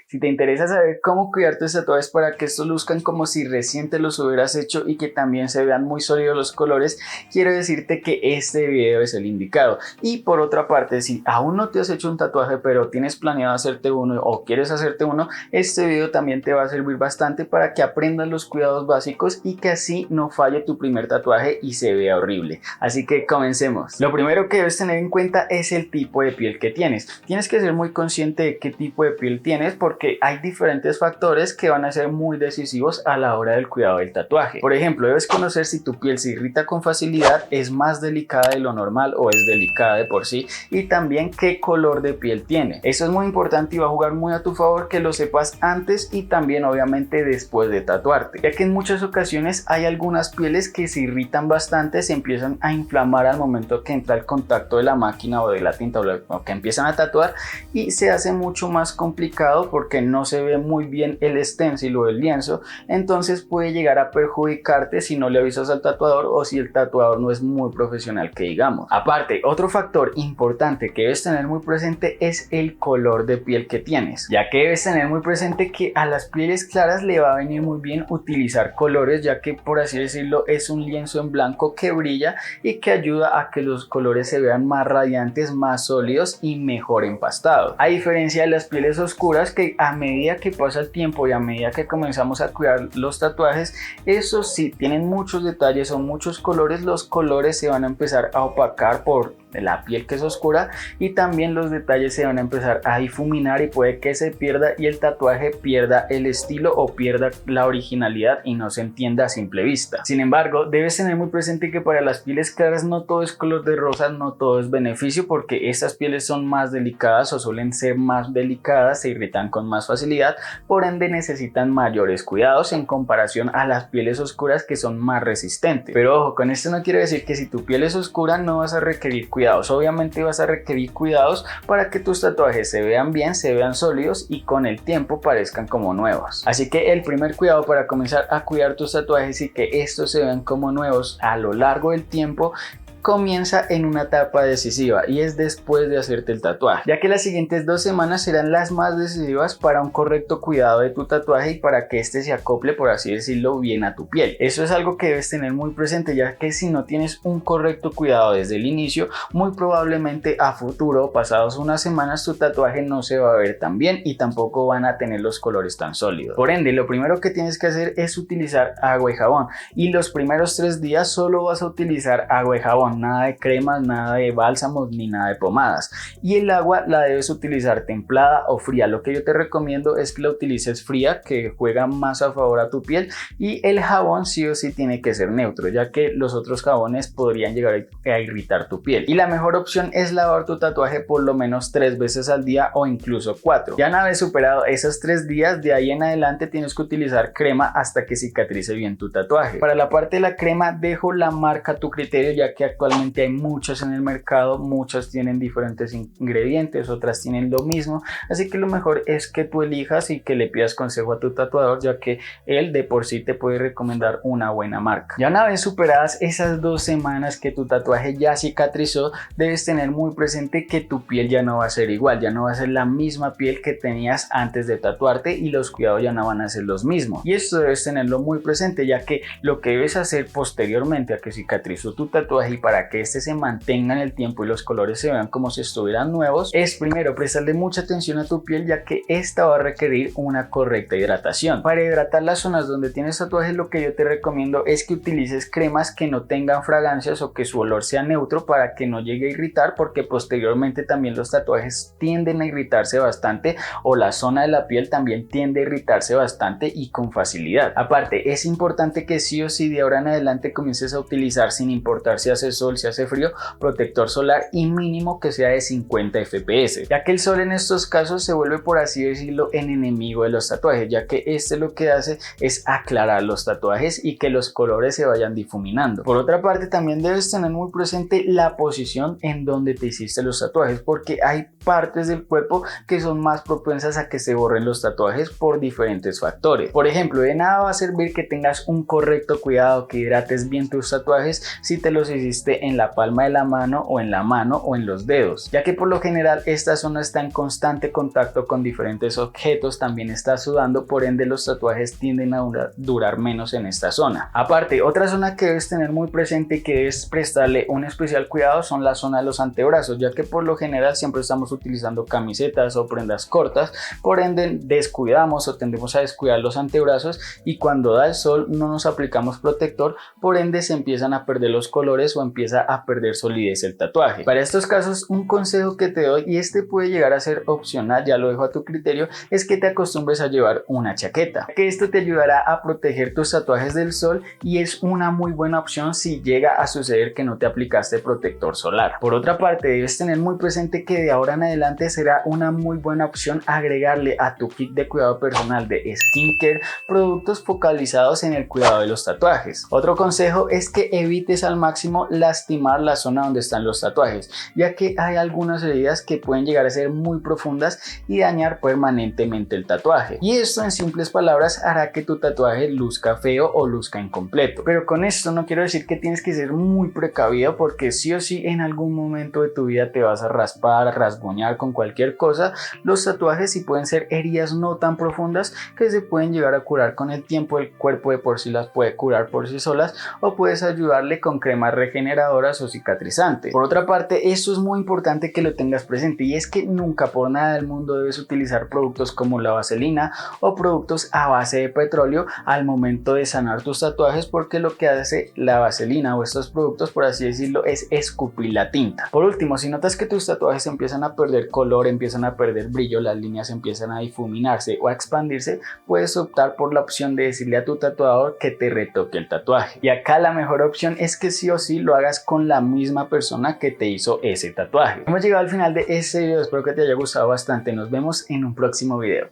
Si te interesa saber cómo cuidar tus tatuajes para que estos luzcan como si recién te los hubieras hecho y que también se vean muy sólidos los colores, quiero decirte que este video es el indicado. Y por otra parte, si aún no te has hecho un tatuaje pero tienes planeado hacerte uno o quieres hacerte uno, este video también te va a servir bastante para que aprendas los cuidados básicos y que así no falle tu primer tatuaje y se vea horrible. Así que comencemos. Lo primero que debes tener en cuenta es el tipo de piel que tienes. Tienes que ser muy consciente de qué tipo de piel tienes porque hay diferentes factores que van a ser muy decisivos a la hora del cuidado del tatuaje. Por ejemplo, debes conocer si tu piel se irrita con facilidad, es más delicada de lo normal o es delicada de por sí, y también qué color de piel tiene. Eso es muy importante y va a jugar muy a tu favor que lo sepas antes y también obviamente después de tatuarte, ya que en muchas ocasiones hay algunas pieles que se irritan bastante, se empiezan a inflamar al momento que entra el contacto de la máquina o de la tinta o que empiezan a tatuar, y se hace mucho más complicado porque no se ve muy bien el stencil o el lienzo, entonces puede llegar a perjudicarte si no le avisas al tatuador o si el tatuador no es muy profesional que digamos. Aparte, otro factor importante que debes tener muy presente es el color de piel que tienes, ya que debes tener muy presente que a las pieles claras le va a venir muy bien utilizar colores, ya que por así decirlo es un lienzo en blanco que brilla y que ayuda a que los colores se vean más radiantes, más sólidos y mejor empastados, a diferencia de las pieles oscuras que a medida que pasa el tiempo y a medida que comenzamos a cuidar los tatuajes, esos sí tienen muchos detalles o muchos colores, los colores se van a empezar a opacar por la piel que es oscura y también los detalles se van a empezar a difuminar y puede que se pierda y el tatuaje pierda el estilo o pierda la originalidad y no se entienda a simple vista. Sin embargo, debes tener muy presente que para las pieles claras no todo es color de rosa, no todo es beneficio, porque estas pieles son más delicadas o suelen ser más delicadas, se irritan con más facilidad, por ende necesitan mayores cuidados en comparación a las pieles oscuras que son más resistentes. Pero ojo, con esto no quiero decir que si tu piel es oscura no vas a requerir cuidados. Obviamente vas a requerir cuidados para que tus tatuajes se vean bien, se vean sólidos y con el tiempo parezcan como nuevos. Así que el primer cuidado para comenzar a cuidar tus tatuajes y que estos se vean como nuevos a lo largo del tiempo comienza en una etapa decisiva y es después de hacerte el tatuaje, ya que las siguientes 2 semanas serán las más decisivas para un correcto cuidado de tu tatuaje y para que este se acople, por así decirlo, bien a tu piel. Eso es algo que debes tener muy presente, ya que si no tienes un correcto cuidado desde el inicio, muy probablemente a futuro, pasados unas semanas, tu tatuaje no se va a ver tan bien y tampoco van a tener los colores tan sólidos. Por ende, lo primero que tienes que hacer es utilizar agua y jabón, y los primeros 3 días solo vas a utilizar agua y jabón, nada de cremas, nada de bálsamos ni nada de pomadas, y el agua la debes utilizar templada o fría. Lo que yo te recomiendo es que la utilices fría, que juega más a favor a tu piel, y el jabón sí o sí tiene que ser neutro, ya que los otros jabones podrían llegar a irritar tu piel. Y la mejor opción es lavar tu tatuaje por lo menos 3 veces al día o incluso 4. Ya una vez superado esos 3 días, de ahí en adelante tienes que utilizar crema hasta que cicatrice bien tu tatuaje. Para la parte de la crema dejo la marca a tu criterio, ya que actualmente hay muchas en el mercado, muchas tienen diferentes ingredientes, otras tienen lo mismo, así que lo mejor es que tú elijas y que le pidas consejo a tu tatuador, ya que él de por sí te puede recomendar una buena marca. Ya una vez superadas esas 2 semanas que tu tatuaje ya cicatrizó, debes tener muy presente que tu piel ya no va a ser igual, ya no va a ser la misma piel que tenías antes de tatuarte y los cuidados ya no van a ser los mismos, y esto debes tenerlo muy presente, ya que lo que debes hacer posteriormente a que cicatrizó tu tatuaje y para que este se mantenga en el tiempo y los colores se vean como si estuvieran nuevos, es primero prestarle mucha atención a tu piel, ya que esta va a requerir una correcta hidratación. Para hidratar las zonas donde tienes tatuajes, lo que yo te recomiendo es que utilices cremas que no tengan fragancias o que su olor sea neutro para que no llegue a irritar, porque posteriormente también los tatuajes tienden a irritarse bastante, o la zona de la piel también tiende a irritarse bastante y con facilidad. Aparte, es importante que sí o sí de ahora en adelante comiences a utilizar, sin importar si hace sol, si hace frío, protector solar, y mínimo que sea de 50 fps, ya que el sol en estos casos se vuelve, por así decirlo, el enemigo de los tatuajes, ya que este lo que hace es aclarar los tatuajes y que los colores se vayan difuminando. Por otra parte, también debes tener muy presente la posición en donde te hiciste los tatuajes, porque hay partes del cuerpo que son más propensas a que se borren los tatuajes por diferentes factores. Por ejemplo, de nada va a servir que tengas un correcto cuidado, que hidrates bien tus tatuajes si te los hiciste en la palma de la mano o en la mano o en los dedos, ya que por lo general esta zona está en constante contacto con diferentes objetos, también está sudando, por ende los tatuajes tienden a durar menos en esta zona. Aparte, otra zona que debes tener muy presente y que debes prestarle un especial cuidado son la zona de los antebrazos, ya que por lo general siempre estamos utilizando camisetas o prendas cortas, por ende descuidamos o tendemos a descuidar los antebrazos y cuando da el sol no nos aplicamos protector, por ende se empiezan a perder los colores o empieza a perder solidez el tatuaje. Para estos casos, un consejo que te doy, y este puede llegar a ser opcional, ya lo dejo a tu criterio, es que te acostumbres a llevar una chaqueta, que esto te ayudará a proteger tus tatuajes del sol y es una muy buena opción si llega a suceder que no te aplicaste protector solar. Por otra parte, debes tener muy presente que de ahora en adelante será una muy buena opción agregarle a tu kit de cuidado personal de skincare productos focalizados en el cuidado de los tatuajes. Otro consejo es que evites al máximo lastimar la zona donde están los tatuajes, ya que hay algunas heridas que pueden llegar a ser muy profundas y dañar permanentemente el tatuaje, y esto en simples palabras hará que tu tatuaje luzca feo o luzca incompleto. Pero con esto no quiero decir que tienes que ser muy precavido, porque sí o sí en algún momento de tu vida te vas a raspar, rasguñar con cualquier cosa. Los tatuajes sí pueden ser heridas no tan profundas que se pueden llegar a curar con el tiempo, el cuerpo de por sí las puede curar por sí solas, o puedes ayudarle con cremas regeneradoras o cicatrizantes. Por otra parte, esto es muy importante que lo tengas presente, y es que nunca por nada del mundo debes utilizar productos como la vaselina o productos a base de petróleo al momento de sanar tus tatuajes, porque lo que hace la vaselina o estos productos, por así decirlo, es escupir la tinta. Por último, si notas que tus tatuajes empiezan a perder color, empiezan a perder brillo, las líneas empiezan a difuminarse o a expandirse, puedes optar por la opción de decirle a tu tatuador que te retoque el tatuaje. Y acá la mejor opción es que sí o sí lo hagas con la misma persona que te hizo ese tatuaje. Hemos llegado al final de este video, espero que te haya gustado bastante. Nos vemos en un próximo video.